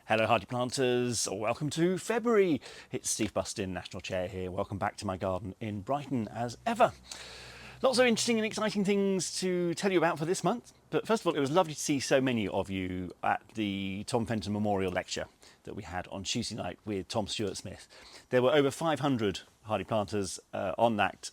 Hello hardy planters, welcome to February. It's Steve Bustin, National Chair here. Welcome back to my garden in Brighton as ever. Lots of interesting and exciting things to tell you about for this month. But first of all, it was lovely to see so many of you at the Tom Fenton Memorial Lecture that we had on Tuesday night with Tom Stewart-Smith. There were over 500 hardy planters on that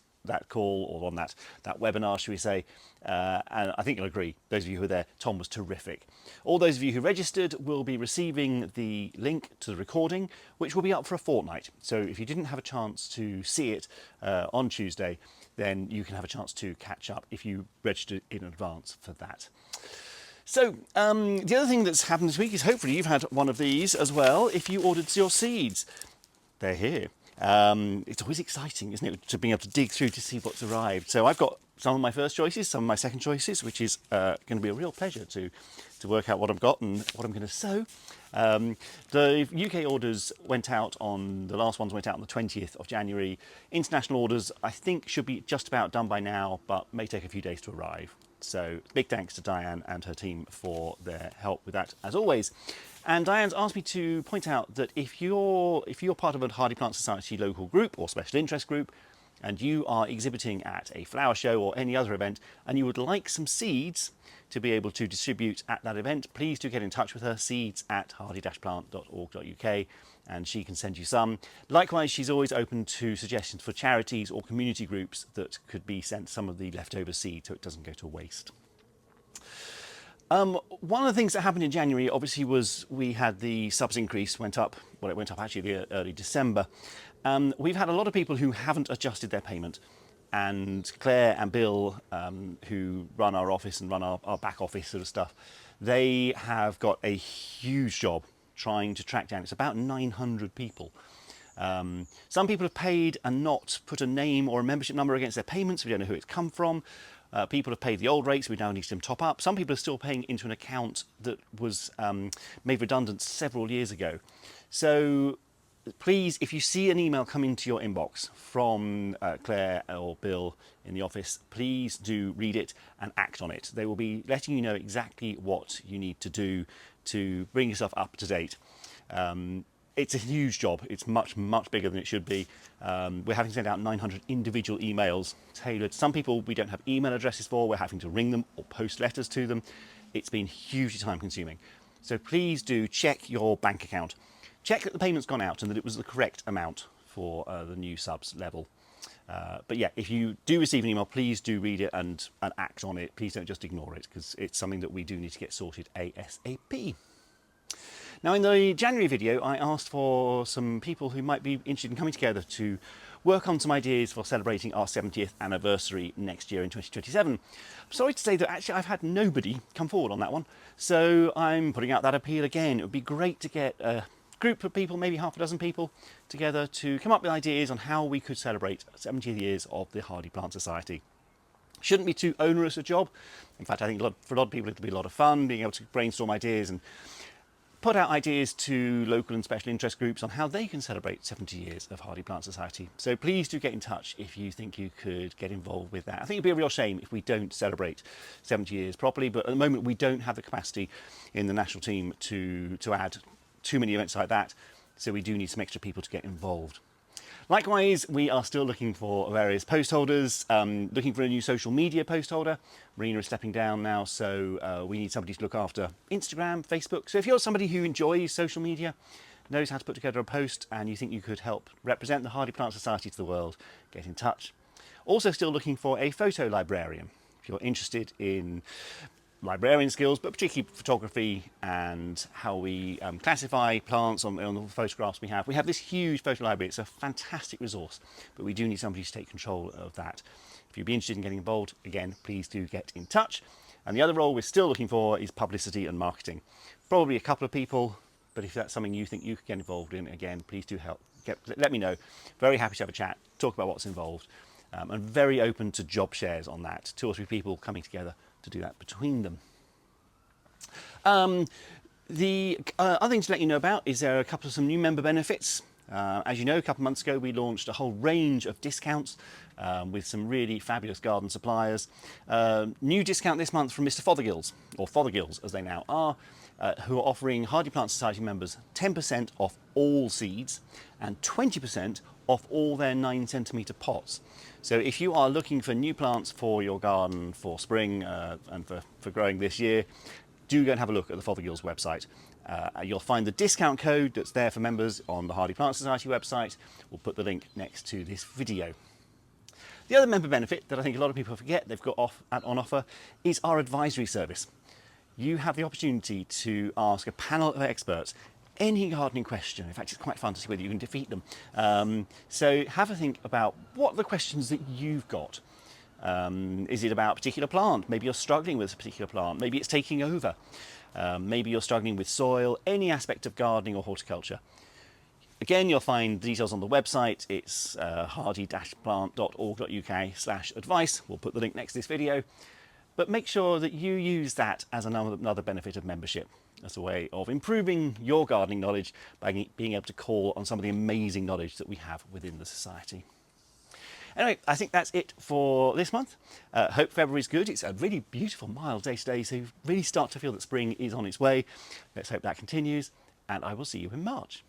call, or on that webinar, should we say, and I think you'll agree, those of you who were there, Tom was terrific. All those of you who registered will be receiving the link to the recording, which will be up for a fortnight. So if you didn't have a chance to see it on Tuesday, then you can have a chance to catch up if you registered in advance for that. So the other thing that's happened this week is hopefully you've had one of these as well if you ordered your seeds. They're here. It's always exciting, isn't it, to being able to dig through to see what's arrived. So I've got some of my first choices, some of my second choices, which is going to be a real pleasure to work out what I've got and what I'm going to sow. The UK orders went out on, the last ones went out on the 20th of January. International orders, I think, should be just about done by now, but may take a few days to arrive. So big thanks to Diane and her team for their help with that, as always. And Diane's asked me to point out that if you're part of a Hardy Plant Society local group or special interest group, and you are exhibiting at a flower show or any other event, and you would like some seeds to be able to distribute at that event, please do get in touch with her, seeds@hardy-plant.org.uk, and she can send you some. Likewise, she's always open to suggestions for charities or community groups that could be sent some of the leftover seed so it doesn't go to waste. One of the things that happened in January, obviously, was we had the subs increase went up. Well, it went up actually early December. We've had a lot of people who haven't adjusted their payment, and Claire and Bill, who run our office and run our back office sort of stuff, they have got a huge job trying to track down. It's about 900 people. Some people have paid and not put a name or a membership number against their payments. We don't know who it's come from. People have paid the old rates, we now need them top up. Some people are still paying into an account that was made redundant several years ago. So please, if you see an email come into your inbox from Claire or Bill in the office, please do read it and act on it. They will be letting you know exactly what you need to do to bring yourself up to date. It's a huge job. It's much, much bigger than it should be. We're having to send out 900 individual emails tailored. Some people we don't have email addresses for. We're having to ring them or post letters to them. It's been hugely time consuming. So please do check your bank account. Check that the payment's gone out and that it was the correct amount for the new subs level. But yeah, if you do receive an email, please do read it and act on it. Please don't just ignore it, because it's something that we do need to get sorted ASAP. Now, in the January video, I asked for some people who might be interested in coming together to work on some ideas for celebrating our 70th anniversary next year in 2027. I'm sorry to say that actually I've had nobody come forward on that one, so I'm putting out that appeal again. It would be great to get a group of people, maybe half a dozen people, together to come up with ideas on how we could celebrate 70 years of the Hardy Plant Society. Shouldn't be too onerous a job. In fact, I think for a lot of people it'll be a lot of fun being able to brainstorm ideas and put out ideas to local and special interest groups on how they can celebrate 70 years of Hardy Plant Society. So please do get in touch if you think you could get involved with that. I think it'd be a real shame if we don't celebrate 70 years properly, but at the moment we don't have the capacity in the national team to add too many events like that, so we do need some extra people to get involved. Likewise, we are still looking for various post holders, looking for a new social media post holder. Marina is stepping down now, so we need somebody to look after Instagram, Facebook. So if you're somebody who enjoys social media, knows how to put together a post, and you think you could help represent the Hardy Plant Society to the world, get in touch. Also still looking for a photo librarian. If you're interested in librarian skills, but particularly photography and how we classify plants on the photographs we have. We have this huge photo library. It's a fantastic resource, but we do need somebody to take control of that. If you'd be interested in getting involved, again, please do get in touch. And the other role we're still looking for is publicity and marketing. Probably a couple of people, but if that's something you think you could get involved in, again, please do let me know. Very happy to have a chat, talk about what's involved, and very open to job shares on that. 2 or 3 people coming together to do that between them. The other thing to let you know about is there are a couple of some new member benefits. As you know, a couple of months ago we launched a whole range of discounts with some really fabulous garden suppliers. New discount this month from Mr. Fothergills, or Fothergills as they now are. who are offering Hardy Plant Society members 10% off all seeds and 20% off all their 9 centimetre pots. So if you are looking for new plants for your garden for spring and for growing this year, do go and have a look at the Fothergill's website. You'll find the discount code that's there for members on the Hardy Plant Society website. We'll put the link next to this video. The other member benefit that I think a lot of people forget they've got on offer is our advisory service. You have the opportunity to ask a panel of experts any gardening question. In fact, it's quite fun to see whether you can defeat them. So have a think about what are the questions that you've got. Is it about a particular plant? Maybe you're struggling with a particular plant. Maybe it's taking over. Maybe you're struggling with soil, any aspect of gardening or horticulture. Again, you'll find details on the website. It's hardy-plant.org.uk/advice. We'll put the link next to this video. But make sure that you use that as another benefit of membership, as a way of improving your gardening knowledge by being able to call on some of the amazing knowledge that we have within the Society. Anyway, I think that's it for this month. Hope February's good. It's a really beautiful, mild day today, so you really start to feel that spring is on its way. Let's hope that continues, and I will see you in March.